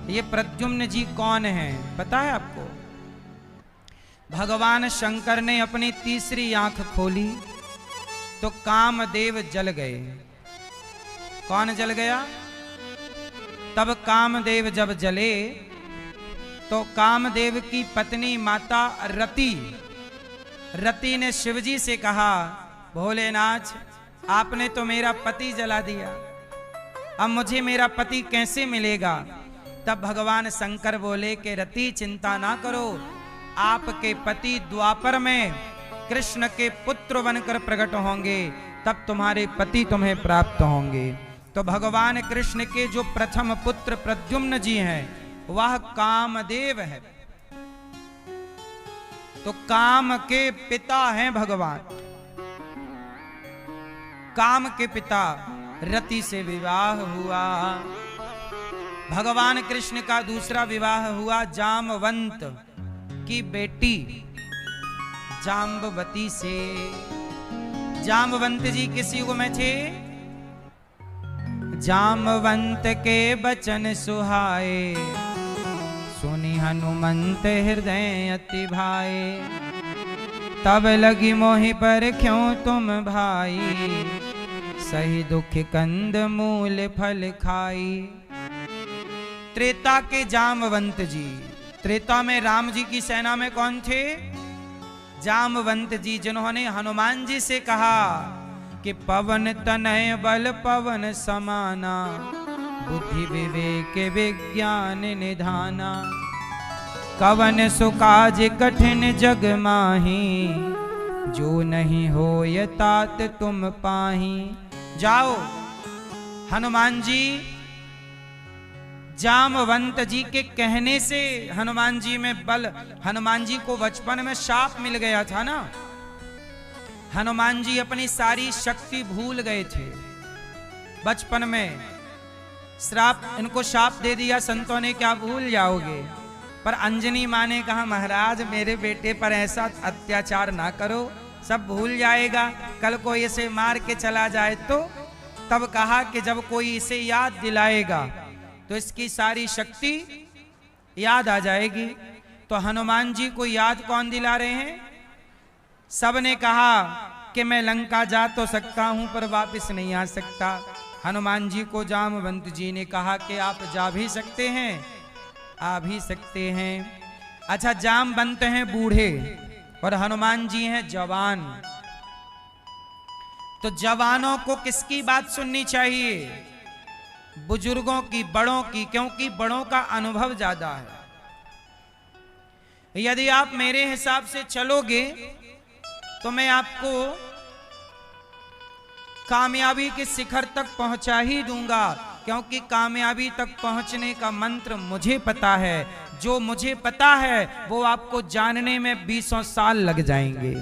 ये प्रद्युम्न जी कौन है पता है आपको? भगवान शंकर ने अपनी तीसरी आंख खोली तो कामदेव जल गए। कौन जल गया? तब कामदेव जब जले तो कामदेव की पत्नी माता रति ने शिवजी से कहा, भोलेनाथ आपने तो मेरा पति जला दिया, अब मुझे मेरा पति कैसे मिलेगा? तब भगवान शंकर बोले कि रति चिंता ना करो, आपके पति द्वापर में कृष्ण के पुत्र बनकर प्रकट होंगे, तब तुम्हारे पति तुम्हें प्राप्त होंगे। तो भगवान कृष्ण के जो प्रथम पुत्र प्रद्युम्न जी हैं वह कामदेव है। तो काम के पिता हैं भगवान। काम के पिता रति से विवाह हुआ। भगवान कृष्ण का दूसरा विवाह हुआ जामवंत की बेटी जाम्बवती से। जामवंत जी किस युग में थे? जामवंत के बचन सुहाए, सुनी हनुमंत हृदय अति भाए, तब लगी मोहि पर क्यों तुम भाई, सही दुख कंद मूल फल खाई। त्रेता के जामवंत जी, त्रेता में राम जी की सेना में कौन थे? जामवंत जी, जिन्होंने हनुमान जी से कहा कि पवन तनय बल पवन समाना, बुद्धि विवेक विज्ञान निधाना, कवन सुकाज कठिन जग माही, जो नहीं होय तात तुम पाही। जाओ हनुमान जी, जामवंत जी के कहने से हनुमान जी में बल, हनुमान जी को बचपन में शाप मिल गया था ना, हनुमान जी अपनी सारी शक्ति भूल गए थे बचपन में, श्राप इनको शाप दे दिया संतों ने, क्या भूल जाओगे? पर अंजनी माँ ने कहा महाराज मेरे बेटे पर ऐसा अत्याचार ना करो, सब भूल जाएगा, कल को इसे मार के चला जाए तो। तब कहा कि जब कोई इसे याद दिलाएगा तो इसकी सारी शक्ति याद आ जाएगी। तो हनुमान जी को याद कौन दिला रहे हैं? सबने कहा कि मैं लंका जा तो सकता हूं पर वापस नहीं आ सकता। हनुमान जी को जामवंत जी ने कहा कि आप जा भी सकते हैं, आ भी सकते हैं। अच्छा, जामवंत हैं बूढ़े और हनुमान जी हैं जवान। तो जवानों को किसकी बात सुननी चाहिए? बुजुर्गों की, बड़ों की, क्योंकि बड़ों का अनुभव ज्यादा है। यदि आप मेरे हिसाब से चलोगे तो मैं आपको कामयाबी के शिखर तक पहुंचा ही दूंगा, क्योंकि कामयाबी तक पहुंचने का मंत्र मुझे पता है। जो मुझे पता है वो आपको जानने में 20 साल लग जाएंगे,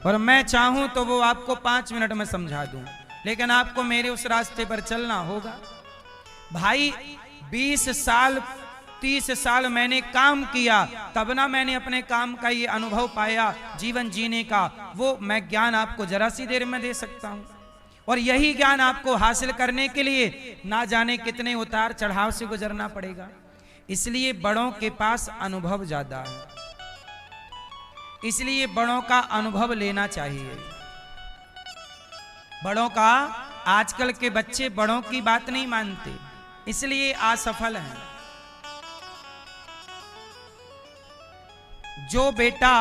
और मैं चाहूं तो वो आपको 5 मिनट में समझा दूं, लेकिन आपको मेरे उस रास्ते पर चलना होगा। भाई 20 साल 30 साल मैंने काम किया, तब ना मैंने अपने काम का ये अनुभव पाया, जीवन जीने का। वो मैं ज्ञान आपको जरा सी देर में दे सकता हूं, और यही ज्ञान आपको हासिल करने के लिए ना जाने कितने उतार चढ़ाव से गुजरना पड़ेगा। इसलिए बड़ों के पास अनुभव ज्यादा है, इसलिए बड़ों का अनुभव लेना चाहिए। बड़ों का, आजकल के बच्चे बड़ों की बात नहीं मानते, इसलिए असफल हैं। जो बेटा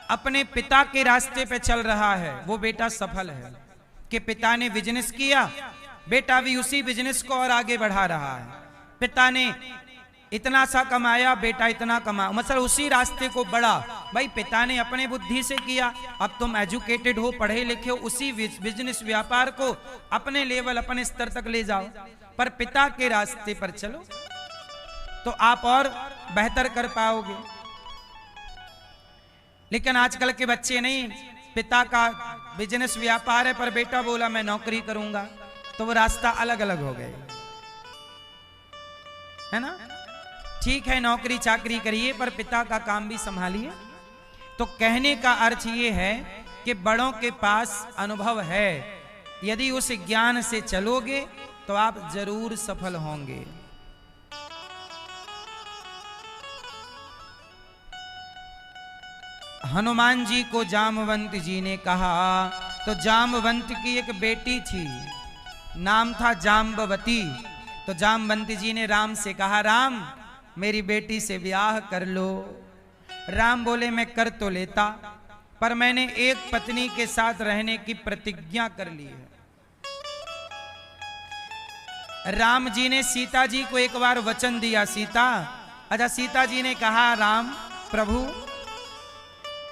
अपने पिता के रास्ते पे चल रहा है वो बेटा सफल है, कि पिता ने बिजनेस किया, बेटा भी उसी बिजनेस को और आगे बढ़ा रहा है। पिता ने इतना सा कमाया, बेटा इतना कमा, मतलब उसी रास्ते को बढ़ा। भाई पिता ने अपने बुद्धि से किया, अब तुम एजुकेटेड हो, पढ़े लिखे हो, उसी बिजनेस व्यापार को अपने लेवल, अपने स्तर तक ले जाओ, पर पिता के रास्ते पर चलो तो आप और बेहतर कर पाओगे। लेकिन आजकल के बच्चे नहीं, पिता का बिजनेस व्यापार है पर बेटा बोला मैं नौकरी करूंगा, तो वो रास्ता अलग अलग हो गए, है ना? ठीक है नौकरी चाकरी करिए पर पिता का काम भी संभालिए। तो कहने का अर्थ ये है कि बड़ों के पास अनुभव है, यदि उस ज्ञान से चलोगे तो आप जरूर सफल होंगे। हनुमान जी को जामवंत जी ने कहा। तो जामवंत की एक बेटी थी, नाम था जाम्बवती। तो जामवंत जी ने राम से कहा, राम मेरी बेटी से ब्याह कर लो। राम बोले, मैं कर तो लेता, पर मैंने एक पत्नी के साथ रहने की प्रतिज्ञा कर ली है। राम जी ने सीता जी को एक बार वचन दिया, सीता। अच्छा, सीता जी ने कहा, राम प्रभु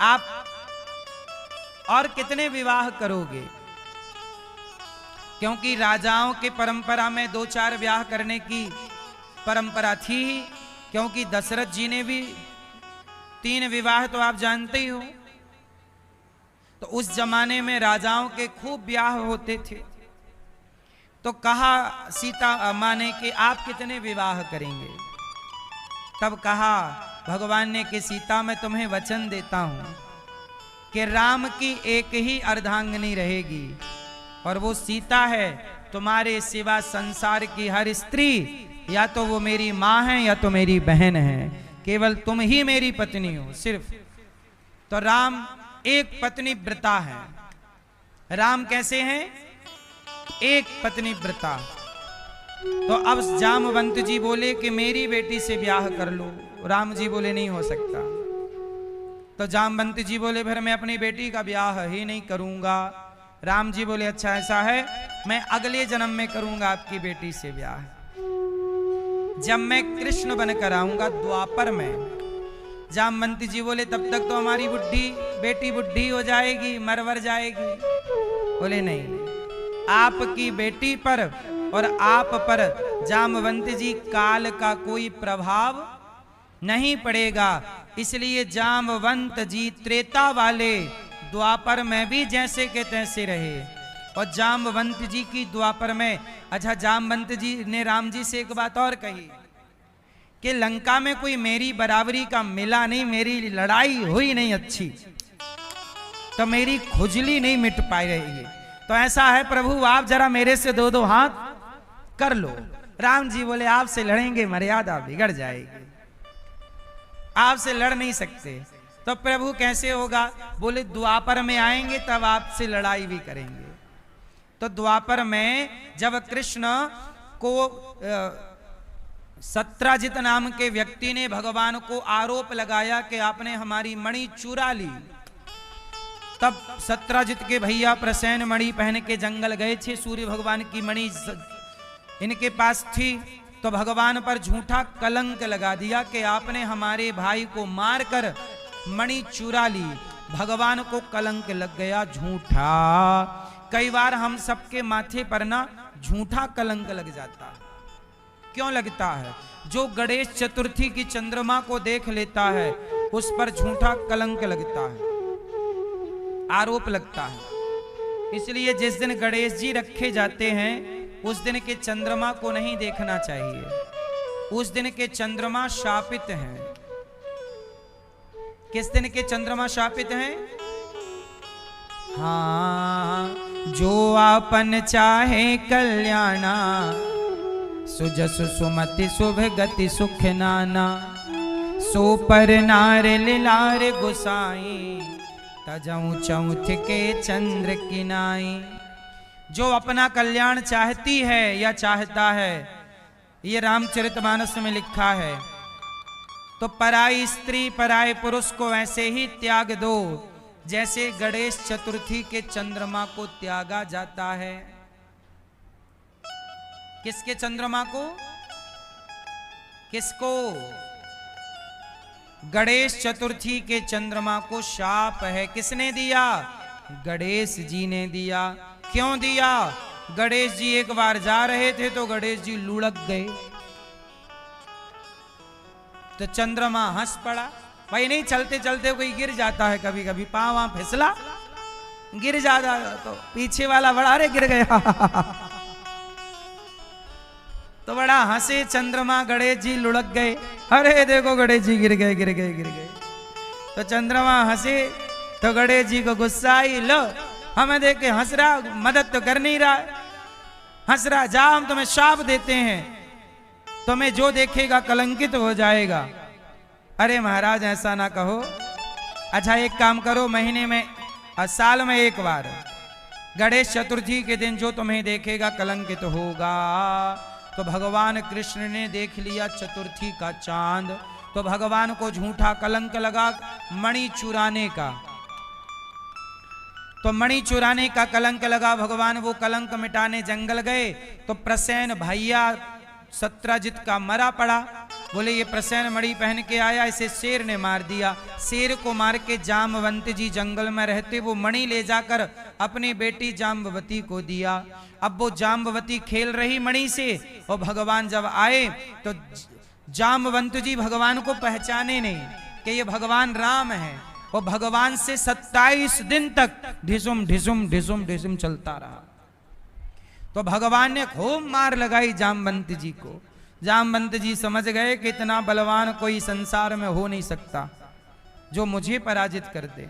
आप और कितने विवाह करोगे? क्योंकि राजाओं के परंपरा में 2-4 ब्याह करने की परंपरा थी ही, क्योंकि दशरथ जी ने भी 3 विवाह तो आप जानते ही हो। तो उस जमाने में राजाओं के खूब ब्याह होते थे। तो कहा सीता माँ ने कि आप कितने विवाह करेंगे? तब कहा भगवान ने कि सीता मैं तुम्हें वचन देता हूं कि राम की एक ही अर्धांगिनी रहेगी, और वो सीता है। तुम्हारे सिवा संसार की हर स्त्री या तो वो मेरी माँ है या तो मेरी बहन है, केवल तुम ही मेरी पत्नी हो सिर्फ। तो राम एक पत्नी व्रता है। राम कैसे हैं? एक पत्नी व्रता। तो अब जामवंत जी बोले कि मेरी बेटी से ब्याह कर लो। राम जी बोले नहीं हो सकता। तो जामवंत जी बोले फिर मैं अपनी बेटी का ब्याह ही नहीं करूंगा। राम जी बोले अच्छा ऐसा है, मैं अगले जन्म में करूंगा आपकी बेटी से ब्याह, जब मैं कृष्ण बनकर आऊंगा द्वापर में। जामवंत जी बोले तब तक तो हमारी बेटी बुढ़ी हो जाएगी, मरवर जाएगी। बोले नहीं, आपकी बेटी पर और आप पर जामवंत जी काल का कोई प्रभाव नहीं पड़ेगा। इसलिए जामवंत जी त्रेता वाले द्वापर में भी जैसे के तैसे रहे, और जामवंत जी की द्वापर में। अच्छा, जामवंत जी ने राम जी से एक बात और कही कि लंका में कोई मेरी बराबरी का मिला नहीं, मेरी लड़ाई हुई नहीं अच्छी, तो मेरी खुजली नहीं मिट पाई रही है। तो ऐसा है प्रभु, आप जरा मेरे से 2-2 हाथ कर लो। राम जी बोले आपसे लड़ेंगे मर्यादा बिगड़ जाएगी, आपसे लड़ नहीं सकते। तो प्रभु कैसे होगा? बोले द्वापर में आएंगे तब आपसे लड़ाई भी करेंगे। तो द्वापर में जब कृष्ण को सत्राजित नाम के व्यक्ति ने भगवान को आरोप लगाया कि आपने हमारी मणि चुरा ली, तब सत्राजित के भैया प्रसेन मणि पहन के जंगल गए थे। सूर्य भगवान की मणि इनके पास थी, तो भगवान पर झूठा कलंक लगा दिया कि आपने हमारे भाई को मारकर मणि चुरा ली। भगवान को कलंक लग गया झूठा। कई बार हम सबके माथे पर ना झूठा कलंक लग जाता है। क्यों लगता है? जो गणेश चतुर्थी की चंद्रमा को देख लेता है उस पर झूठा कलंक लगता है, आरोप लगता है। इसलिए जिस दिन गणेश जी रखे जाते हैं उस दिन के चंद्रमा को नहीं देखना चाहिए। उस दिन के चंद्रमा शापित हैं। किस दिन के चंद्रमा शापित हैं? हाँ, जो आपन चाहे कल्याणा, सुजस सुमति शुभ गति सुख नाना, सो पर नार लिलार गुसाई, तजऊ चौथ के चंद्र की नाई। जो अपना कल्याण चाहती है या चाहता है, ये रामचरितमानस में लिखा है, तो पराई स्त्री पराई पुरुष को ऐसे ही त्याग दो जैसे गणेश चतुर्थी के चंद्रमा को त्यागा जाता है। किसके चंद्रमा को? किसको? गणेश चतुर्थी के चंद्रमा को शाप है। किसने दिया? गणेश जी ने दिया। क्यों दिया? गणेश जी एक बार जा रहे थे तो गणेश जी लुढ़क गए, तो चंद्रमा हंस पड़ा। भाई नहीं, चलते चलते कोई गिर जाता है, कभी कभी पांव वहां फिसला गिर जाता, तो पीछे वाला बड़ा अरे गिर गया तो बड़ा हंसे चंद्रमा, गणेश जी लुढ़क गए। अरे देखो गणेश जी गिर गए गिर गए गिर गए। तो चंद्रमा हंसे तो गणेश जी को गुस्सा आई, लो हमें देख के हंस रहा, मदद तो कर नहीं रहा, हंस रहा। जा, हम तुम्हें शाप देते हैं, तुम्हें जो देखेगा कलंकित हो जाएगा। अरे महाराज ऐसा ना कहो, अच्छा एक काम करो, महीने में साल में एक बार गणेश चतुर्थी के दिन जो तुम्हें देखेगा कलंकित होगा। तो भगवान कृष्ण ने देख लिया चतुर्थी का चांद, तो भगवान को झूठा कलंक लगा मणि चुराने का। तो मणि चुराने का कलंक लगा, भगवान वो कलंक मिटाने जंगल गए तो प्रसेन भैया सत्राजित का मरा पड़ा। बोले ये प्रसेन मणि पहन के आया, इसे शेर ने मार दिया। शेर को मार के जामवंत जी जंगल में रहते वो मणि ले जाकर अपनी बेटी जाम्बवती को दिया। अब वो जाम्बवती खेल रही मणि से, और भगवान जब आए तो जामवंत जी भगवान को पहचाने नहीं कि ये भगवान राम है। वो भगवान से 27 दिन तक ढिसुम ढिसुम ढिसुम ढिसुम चलता रहा। तो भगवान ने खूब मार लगाई जामवंत जी को। जामवंत जी समझ गए कि इतना बलवान कोई संसार में हो नहीं सकता जो मुझे पराजित कर दे।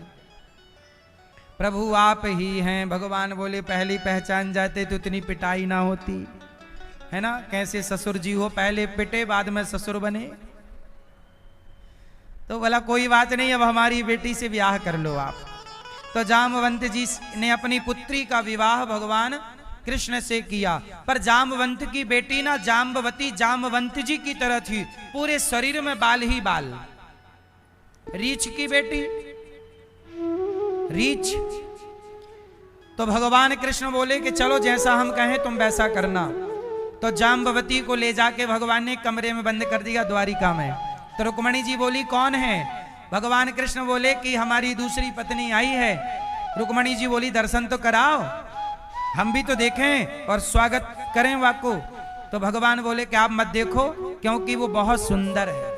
प्रभु आप ही हैं। भगवान बोले पहली पहचान जाते तो इतनी पिटाई ना होती, है ना। कैसे ससुर जी हो, पहले पिटे बाद में ससुर बने। तो बोला कोई बात नहीं, अब हमारी बेटी से ब्याह कर लो आप। तो जामवंत जी ने अपनी पुत्री का विवाह भगवान कृष्ण से किया। पर जामवंत की बेटी ना जाम्बवती जामवंत जी की तरह थी, पूरे शरीर में बाल ही बाल। रीछ की बेटी रीछ। तो भगवान कृष्ण बोले कि चलो जैसा हम कहें तुम वैसा करना। तो जाम्बवती को ले जाके भगवान ने कमरे में बंद कर दिया द्वारिका में। तो रुक्मणी जी बोली कौन है? भगवान कृष्ण बोले कि हमारी दूसरी पत्नी आई है। रुक्मणी जी बोली दर्शन तो कराओ, हम भी तो देखें और स्वागत करें वाको। तो भगवान बोले कि आप मत देखो क्योंकि वो बहुत सुंदर है,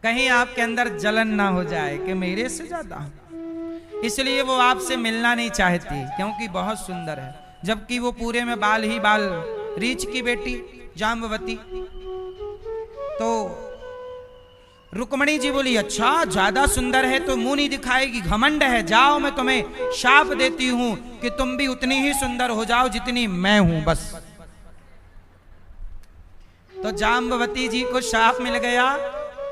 कहीं आपके अंदर जलन ना हो जाए कि मेरे से ज्यादा, इसलिए वो आपसे मिलना नहीं चाहती क्योंकि बहुत सुंदर है। जबकि वो पूरे में बाल ही बाल। रीछ की बेटी जाम्बवती। तो रुक्मणी जी बोली अच्छा ज्यादा सुंदर है तो मुंह नहीं दिखाएगी, घमंड है, जाओ मैं तुम्हें शाप देती हूं कि तुम भी उतनी ही सुंदर हो जाओ जितनी मैं हूं बस। तो जाम्बवती जी को शाप मिल गया,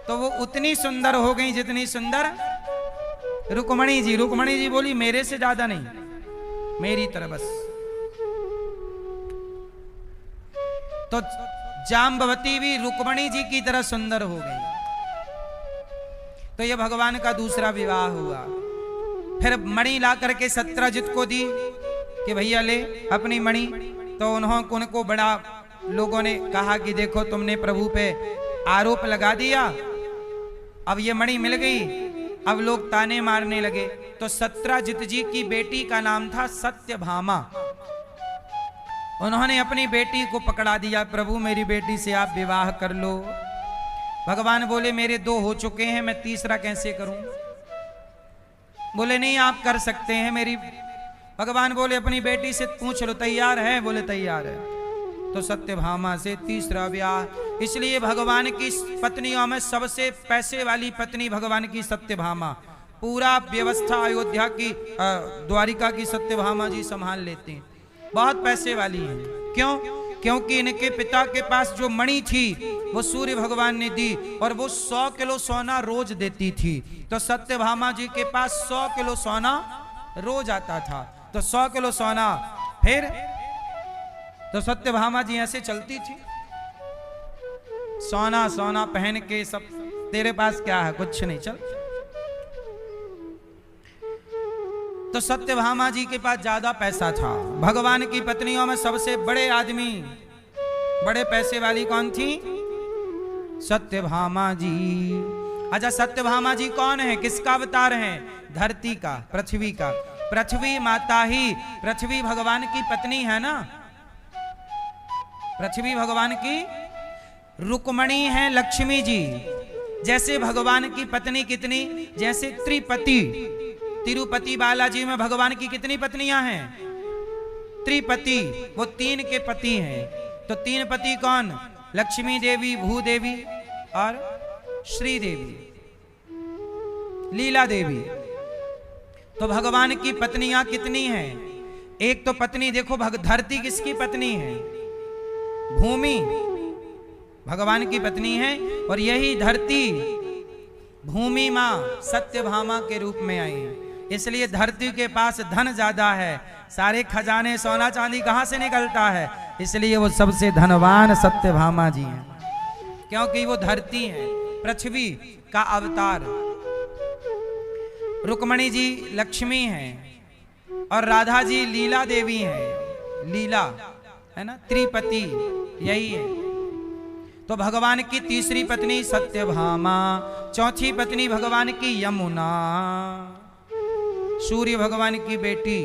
तो वो उतनी सुंदर हो गई जितनी सुंदर रुक्मणी जी। रुक्मणी जी बोली मेरे से ज्यादा नहीं, मेरी तरह बस। तो जाम्बवती भी रुक्मणी जी की तरह सुंदर हो गई। तो ये भगवान का दूसरा विवाह हुआ। फिर मणि ला करके सत्राजित को दी कि भैया ले अपनी मणि। तो उनको बड़ा लोगों ने कहा कि देखो तुमने प्रभु पे आरोप लगा दिया, अब ये मणि मिल गई। अब लोग ताने मारने लगे। तो सत्राजित जी की बेटी का नाम था सत्यभामा। उन्होंने अपनी बेटी को पकड़ा दिया, प्रभु मेरी बेटी से आप विवाह कर लो। भगवान बोले मेरे 2 हो चुके हैं, मैं तीसरा कैसे करूं? बोले नहीं आप कर सकते हैं मेरी। भगवान बोले अपनी बेटी से पूछ लो तैयार है? बोले तैयार है। तो सत्यभामा से तीसरा ब्याह। इसलिए भगवान की पत्नियों में सबसे पैसे वाली पत्नी भगवान की सत्यभामा। पूरा व्यवस्था अयोध्या की द्वारिका की सत्यभामा जी संभाल लेती हैं, बहुत पैसे वाली हैं। क्यों? क्योंकि इनके पिता के पास जो मणि थी वो सूर्य भगवान ने दी, और वो 100 किलो सोना रोज देती थी। तो सत्यभामा जी के पास 100 किलो सोना रोज आता था। तो 100 किलो सोना, फिर तो सत्यभामा जी ऐसे चलती थी, सोना सोना पहन के सब। तेरे पास क्या है? कुछ नहीं, चल। तो सत्यभामा जी के पास ज्यादा पैसा था। भगवान की पत्नियों में सबसे बड़े आदमी, बड़े पैसे वाली कौन थी? सत्यभामा जी। अच्छा सत्यभामा जी कौन है? किसका अवतार है? धरती का, पृथ्वी का। पृथ्वी माता ही, पृथ्वी भगवान की पत्नी है ना। पृथ्वी भगवान की रुक्मणी है लक्ष्मी जी। जैसे भगवान की पत्नी कितनी, जैसे त्रिपति। तिरुपति बालाजी में भगवान की कितनी पत्नियां हैं? त्रिपति। वो 3 के पति हैं। तो 3 पति कौन? लक्ष्मी देवी, भूदेवी और श्री देवी, लीला देवी। तो भगवान की पत्नियां कितनी हैं? एक तो पत्नी देखो, धरती किसकी पत्नी है? भूमि भगवान की पत्नी है। और यही धरती भूमि मां सत्यभामा के रूप में आई, इसलिए धरती के पास धन ज्यादा है, सारे खजाने सोना चांदी कहां से निकलता है, इसलिए वो सबसे धनवान सत्यभामा जी हैं, क्योंकि वो धरती है, पृथ्वी का अवतार। रुक्मणी जी लक्ष्मी हैं और राधा जी लीला देवी हैं, लीला है ना, त्रिपति यही है। तो भगवान की तीसरी पत्नी सत्यभामा, चौथी पत्नी भगवान की यमुना, सूर्य भगवान की बेटी।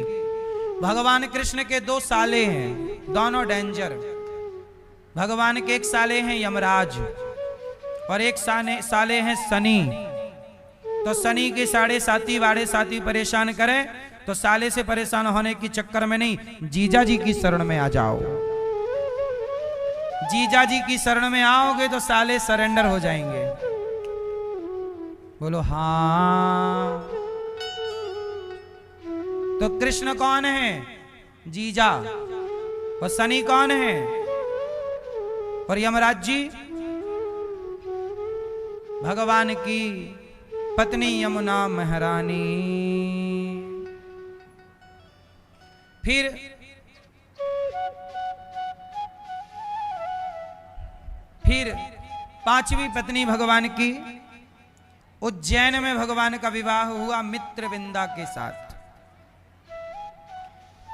भगवान कृष्ण के दो साले हैं, दोनों डेंजर। भगवान के एक साले हैं यमराज और एक साले हैं शनि। तो शनि के साढ़े साथी वाड़े साथी परेशान करें तो साले से परेशान होने की चक्कर में नहीं, जीजा जी की शरण में आ जाओ। जीजा जी की शरण में आओगे तो साले सरेंडर हो जाएंगे। बोलो हाँ। तो कृष्ण कौन है? जीजा। और शनि कौन है? और यमराज जी भगवान की पत्नी यमुना महारानी। फिर पांचवी पत्नी भगवान की उज्जैन में भगवान का विवाह हुआ मित्रविंदा के साथ।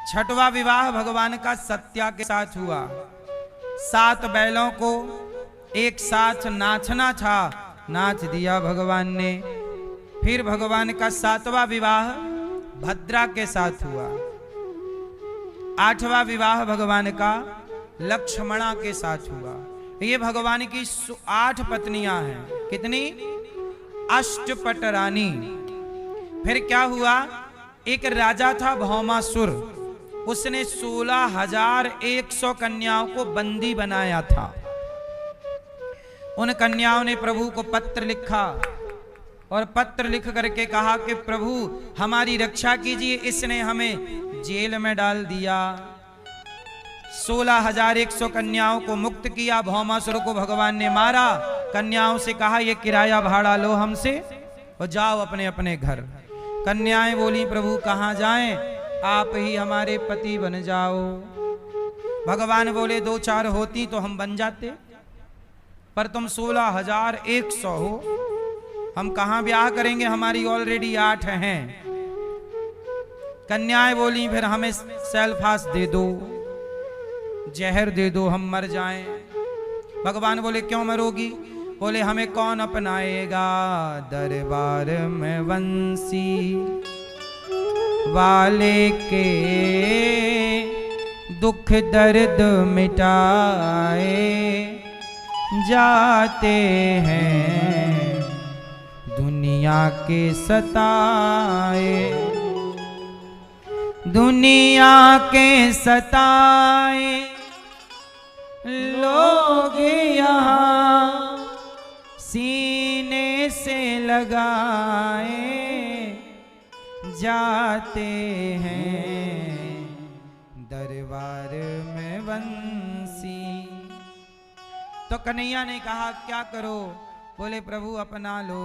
छठवां विवाह भगवान का सत्या के साथ हुआ। 7 बैलों को एक साथ नाचना था, नाच दिया भगवान ने। फिर भगवान का 7वां विवाह भद्रा के साथ हुआ। 8वां विवाह भगवान का लक्ष्मणा के साथ हुआ। ये भगवान की 8 पत्नियां हैं। कितनी? अष्टपटरानी। फिर क्या हुआ? एक राजा था भौमासुर, उसने 16,100 कन्याओं को बंदी बनाया था। उन कन्याओं ने प्रभु को पत्र लिखा और पत्र लिख करके कहा कि प्रभु हमारी रक्षा कीजिए, इसने हमें जेल में डाल दिया। 16,100 कन्याओं को मुक्त किया। भौमासुर को भगवान ने मारा। कन्याओं से कहा ये किराया भाड़ा लो हमसे और जाओ अपने अपने घर। कन्याएं बोली प्रभु कहाँ जाएं, आप ही हमारे पति बन जाओ। भगवान बोले 2-4 होती तो हम बन जाते, पर तुम 16,100 हो, हम कहां ब्याह करेंगे, हमारी ऑलरेडी 8 हैं। कन्याएं बोली फिर हमें सेल्फास दे दो, जहर दे दो, हम मर जाएं। भगवान बोले क्यों मरोगी? बोले हमें कौन अपनाएगा, दरबार में वंशी वाले के दुख दर्द मिटाए जाते हैं, दुनिया के सताए, दुनिया के सताए लोग यहाँ सीने से लगाए जाते हैं, दरबार में वंशी। तो कन्हैया ने कहा क्या करो? बोले प्रभु अपना लो,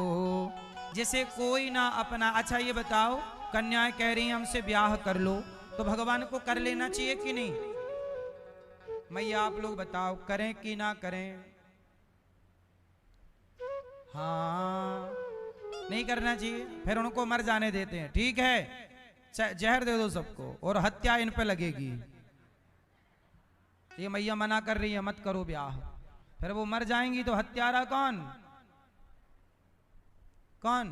जिसे कोई ना अपना। अच्छा ये बताओ, कन्याएं कह रही हैं हमसे ब्याह कर लो, तो भगवान को कर लेना चाहिए कि नहीं? मैया आप लोग बताओ, करें कि ना करें? हाँ, नहीं करना चाहिए, फिर उनको मर जाने देते हैं। ठीक है, जहर दे दो सबको और हत्या इन पे लगेगी। ये मैया मना कर रही है मत करो ब्याह, फिर वो मर जाएंगी तो हत्यारा कौन? कौन?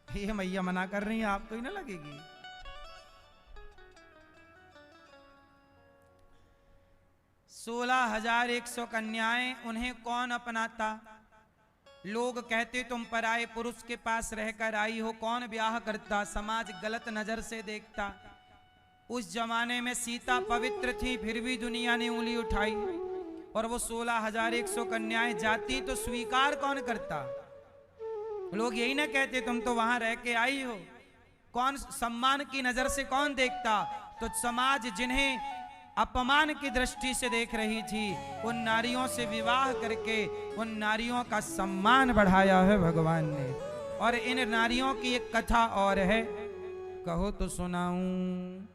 ये मैया मना कर रही है, आपको ही ना लगेगी। सोलह 16,100 कन्याएं, उन्हें कौन अपनाता? लोग कहते तुम पराये पुरुष के पास रहकर आई हो, कौन ब्याह करता? समाज गलत नजर से देखता। उस जमाने में सीता पवित्र थी, फिर भी दुनिया ने उंगली उठाई। और वो 16,100 कन्याएं जाती तो स्वीकार कौन करता? लोग यही ना कहते तुम तो वहां रह के आई हो। कौन सम्मान की नजर से कौन देखता? तो समाज जिन्हें अपमान की दृष्टि से देख रही थी, उन नारियों से विवाह करके उन नारियों का सम्मान बढ़ाया है भगवान ने। और इन नारियों की एक कथा और है, कहो तो सुनाऊं।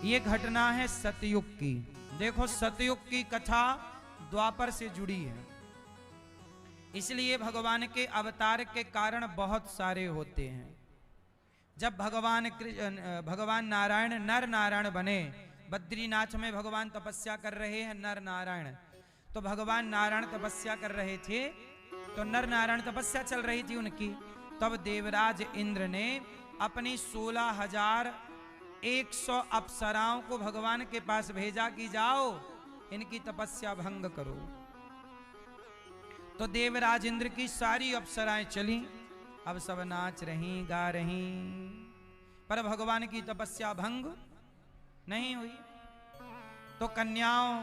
ये घटना है सतयुग की। देखो सतयुग की कथा द्वापर से जुड़ी है, इसलिए भगवान के अवतार के कारण बहुत सारे होते हैं। जब भगवान नारायण नर नारायण बने, बद्रीनाथ में भगवान तपस्या कर रहे हैं नर नारायण, तो भगवान नारायण तपस्या कर रहे थे, तो नर नारायण तपस्या चल रही थी उनकी। तब देवराज इंद्र ने अपनी 16,100 अप्सराओं को भगवान के पास भेजा कि जाओ इनकी तपस्या भंग करो। तो देवराज इंद्र की सारी अप्सराएं चली, अब सब नाच रही गा रही, पर भगवान की तपस्या भंग नहीं हुई। तो कन्याओं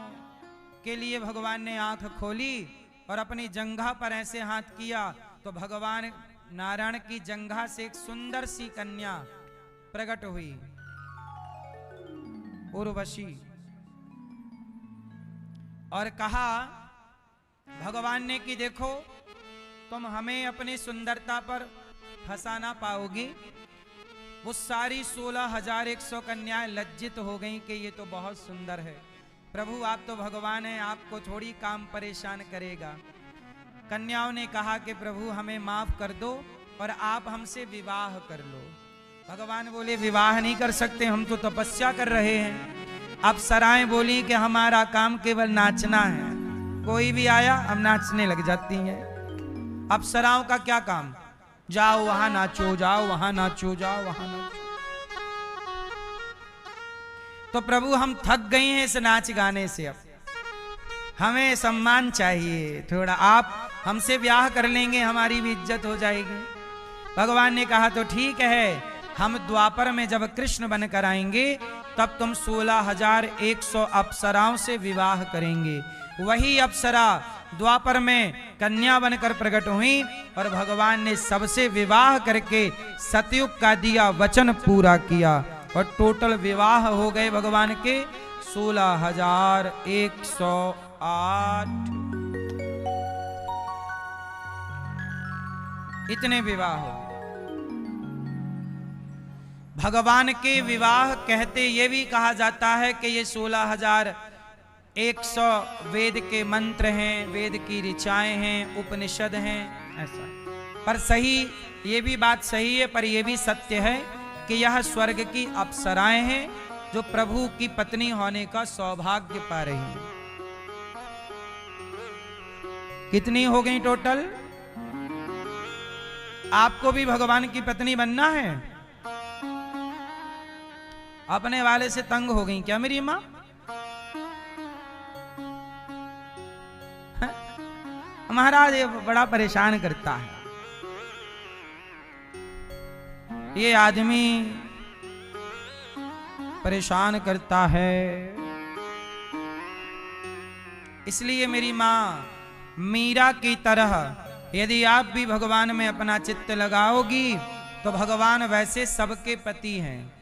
के लिए भगवान ने आंख खोली और अपनी जंघा पर ऐसे हाथ किया, तो भगवान नारायण की जंघा से एक सुंदर सी कन्या प्रकट हुई, उर्वशी। और कहा भगवान ने कि देखो तुम हमें अपनी सुंदरता पर फंसा ना पाओगी। वो सारी 16,100 कन्याएं लज्जित हो गईं कि ये तो बहुत सुंदर है। प्रभु आप तो भगवान हैं, आपको थोड़ी काम परेशान करेगा। कन्याओं ने कहा कि प्रभु हमें माफ कर दो और आप हमसे विवाह कर लो। भगवान बोले विवाह नहीं कर सकते, हम तो तपस्या कर रहे हैं। अब सराएं बोली कि हमारा काम केवल नाचना है, कोई भी आया हम नाचने लग जाती हैं। अब सराओं का क्या काम, जाओ वहां नाचो, जाओ वहां नाचो, जाओ वहां नाचो। तो प्रभु हम थक गए हैं इस नाच गाने से, अब हमें सम्मान चाहिए थोड़ा, आप हमसे ब्याह कर लेंगे हमारी भी इज्जत हो जाएगी। भगवान ने कहा तो ठीक है, हम द्वापर में जब कृष्ण बनकर आएंगे तब तुम 16,100 अप्सराओं से विवाह करेंगे। वही अप्सरा द्वापर में कन्या बनकर प्रकट हुई और भगवान ने सबसे विवाह करके सतयुग का दिया वचन पूरा किया और टोटल विवाह हो गए भगवान के 16,108। इतने विवाह हो। भगवान के विवाह कहते ये भी कहा जाता है कि ये 16,100 वेद के मंत्र हैं, वेद की ऋचाएं हैं, उपनिषद हैं, ऐसा। पर सही ये भी बात सही है, पर ये भी सत्य है कि यह स्वर्ग की अप्सराएं हैं जो प्रभु की पत्नी होने का सौभाग्य पा रही हैं। कितनी हो गई टोटल? आपको भी भगवान की पत्नी बनना है? अपने वाले से तंग हो गई क्या मेरी मां? महाराज ये बड़ा परेशान करता है, ये आदमी परेशान करता है। इसलिए मेरी मां मीरा की तरह यदि आप भी भगवान में अपना चित्त लगाओगी तो भगवान वैसे सबके पति हैं।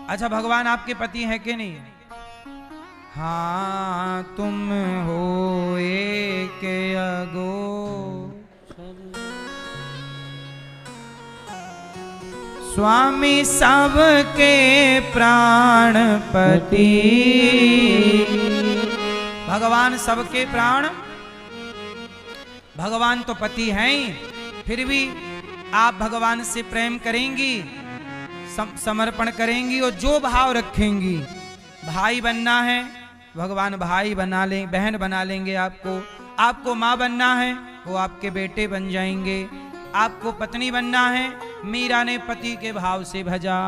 अच्छा भगवान आपके पति हैं कि नहीं? हाँ तुम हो एक अगो स्वामी सबके प्राणपति। भगवान सबके प्राण, भगवान तो पति हैं ही, फिर भी आप भगवान से प्रेम करेंगी, समर्पण करेंगी और जो भाव रखेंगी, भाई बनना है भगवान भाई बना ले, बहन बना लेंगे आपको, आपको माँ बनना है वो आपके बेटे बन जाएंगे, आपको पत्नी बनना है मीरा ने पति के भाव से भजा।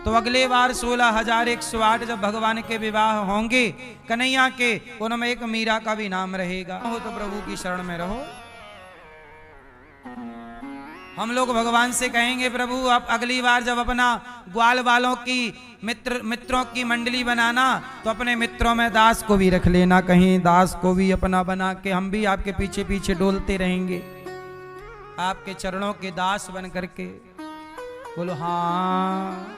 तो अगले बार 16,108 जब भगवान के विवाह होंगे कन्हैया के, उनमें एक मीरा का भी नाम रहेगा। हो तो प्रभु की शरण में रहो। हम लोग भगवान से कहेंगे प्रभु आप अगली बार जब अपना ग्वाल वालों की मित्रों की मंडली बनाना तो अपने मित्रों में दास को भी रख लेना, कहीं दास को भी अपना बना के हम भी आपके पीछे पीछे डोलते रहेंगे, आपके चरणों के दास बन करके। बोलो हाँ।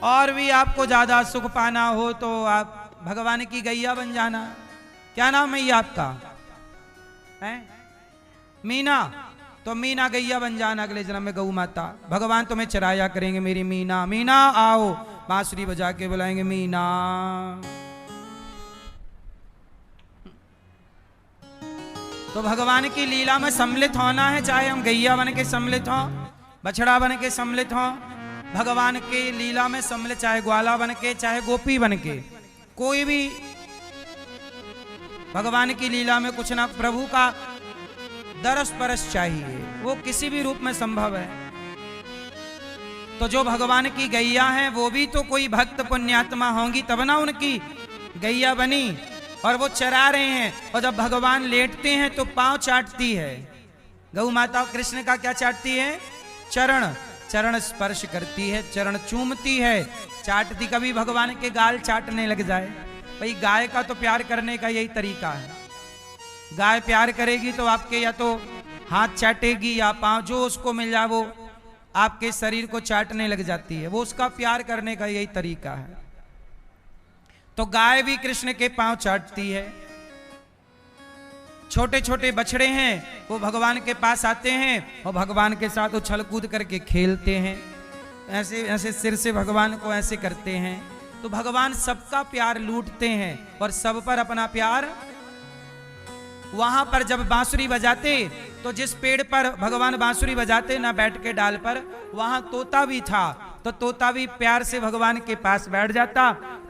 और भी आपको ज्यादा सुख पाना हो तो आप भगवान की गैया बन जाना। क्या नाम है ये आपका? है मीना। तो मीना गैया बन जाना अगले जन्म में, गौ माता। भगवान तुम्हें चराया करेंगे मेरी मीना। मीना आओ, बांसुरी बजा के बुलाएंगे मीना। तो भगवान की लीला में सम्मिलित होना है, चाहे हम गैया बन के सम्मिलित हों, बछड़ा बन के सम्मिलित हों, भगवान के लीला में सम्मिलित, चाहे ग्वाला बन के, चाहे गोपी बन के, कोई भी भगवान की लीला में कुछ ना प्रभु का दरस परस चाहिए, वो किसी भी रूप में संभव है। तो जो भगवान की गैया हैं वो भी तो कोई भक्त पुण्यात्मा होंगी तब ना उनकी गैया बनी, और वो चरा रहे हैं। और जब भगवान लेटते हैं तो पांव चाटती है गौ माता। कृष्ण का क्या चाटती है? चरण। चरण स्पर्श करती है, चरण चूमती है, चाटती। कभी भगवान के गाल चाटने लग जाए। भाई गाय का तो प्यार करने का यही तरीका है। गाय प्यार करेगी तो आपके या तो हाथ चाटेगी या पांव, जो उसको मिल जाए वो आपके शरीर को चाटने लग जाती है। वो उसका प्यार करने का यही तरीका है। तो गाय भी कृष्ण के पांव चाटती है। छोटे छोटे बछड़े हैं वो भगवान के पास आते हैं और भगवान के साथ उछल कूद करके खेलते हैं, ऐसे ऐसे सिर से भगवान को ऐसे करते हैं। तो भगवान सबका प्यार लूटते हैं और सब पर अपना प्यार। वहां पर जब बांसुरी बजाते तो जिस पेड़ पर भगवान बांसुरी बजाते ना बैठ के डाल पर, वहां तोता भी था। तो तोता भी प्यार से भगवान के पास बैठ जाता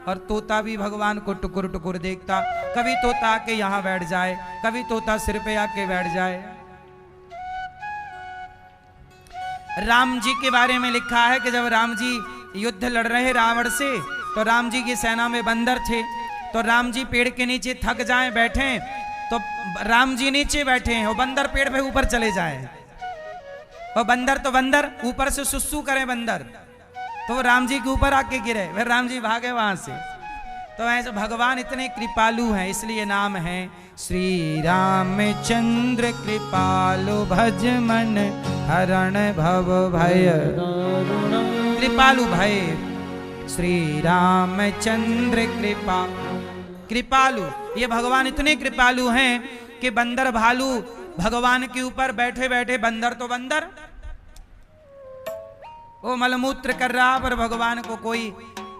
और तोता भी भगवान को टुकुर टुकुर देखता। कभी तोता आके यहां बैठ जाए, कभी तोता सिर पे आके बैठ जाए। राम जी के बारे में लिखा है कि जब राम जी युद्ध लड़ रहे रावण से, तो राम जी की सेना में बंदर थे। तो राम जी पेड़ के नीचे थक जाएं, बैठे, तो राम जी नीचे बैठे हैं और बंदर पेड़ पे ऊपर चले जाएं। और बंदर तो बंदर ऊपर से सुसु करें बंदर, तो राम जी के ऊपर आके गिरे, फिर राम जी भागे वहां से। तो ऐसे भगवान इतने कृपालु हैं, इसलिए नाम है श्री रामचंद्र कृपालु भज मन हरण भव भय। कृपालु भय श्री रामचंद्र कृपालु। ये भगवान इतने कृपालु हैं कि बंदर भालू भगवान के ऊपर बैठे बैठे, बंदर तो बंदर वो मलमूत्र कर रहा पर भगवान को कोई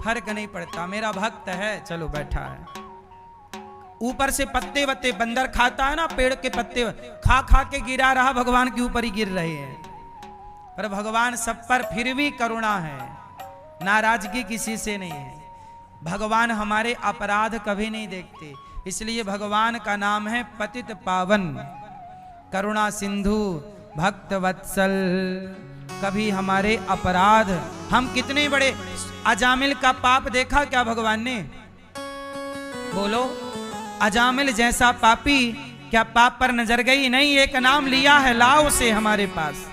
फर्क नहीं पड़ता, मेरा भक्त है चलो बैठा है। ऊपर से पत्ते वत्ते बंदर खाता है ना, पेड़ के पत्ते खा खा के गिरा रहा, भगवान के ऊपर ही गिर रहे हैं। पर भगवान सब पर फिर भी करुणा है, नाराजगी किसी से नहीं है। भगवान हमारे अपराध कभी नहीं देखते, इसलिए भगवान का नाम है पतित पावन, करुणा सिंधु, भक्त वत्सल। कभी हमारे अपराध, हम कितने बड़े, अजामिल का पाप देखा क्या भगवान ने? बोलो, अजामिल जैसा पापी क्या पाप पर नजर गई? नहीं, एक नाम लिया है, लाओ से हमारे पास।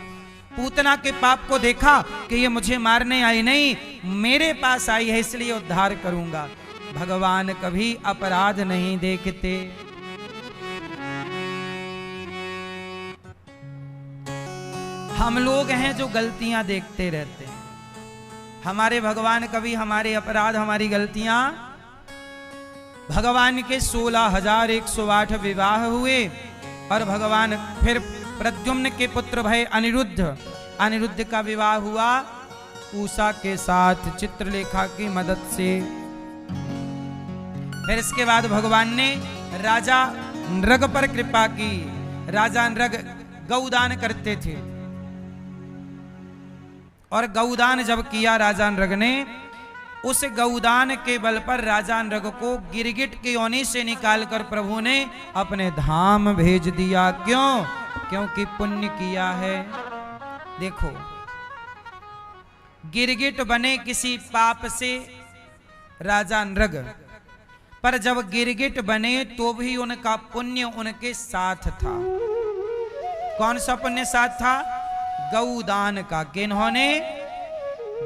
पूतना के पाप को देखा कि ये मुझे मारने आई नहीं, मेरे पास आई है इसलिए उद्धार करूंगा। भगवान कभी अपराध नहीं देखते। हम लोग हैं जो गलतियां देखते रहते हैं। हमारे भगवान कभी हमारे अपराध, हमारी गलतियां। भगवान के 16,108 विवाह हुए और भगवान फिर प्रद्युम्न के पुत्र भय अनिरुद्ध का विवाह हुआ उषा के साथ चित्रलेखा की मदद से। फिर इसके बाद भगवान ने राजा नृग पर कृपा की। राजा नृग गौदान करते थे और गौदान जब किया राजा नृग ने, उस गौदान के बल पर राजा नृग को गिरगिट की योनि से निकालकर प्रभु ने अपने धाम भेज दिया। क्यों? क्योंकि पुण्य किया है। देखो, गिरगिट बने किसी पाप से राजा नृग, पर जब गिरगिट बने तो भी उनका पुण्य उनके साथ था। कौन सा पुण्य साथ था? गौदान का। किन्होंने?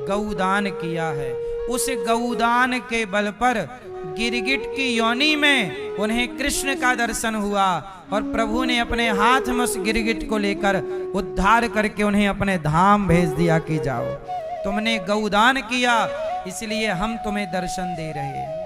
गौदान किया है। उस गौदान के बल पर गिरगिट की योनि में उन्हें कृष्ण का दर्शन हुआ और प्रभु ने अपने हाथ में उस गिरगिट को लेकर उद्धार करके उन्हें अपने धाम भेज दिया कि जाओ, तुमने गौदान किया इसलिए हम तुम्हें दर्शन दे रहे हैं।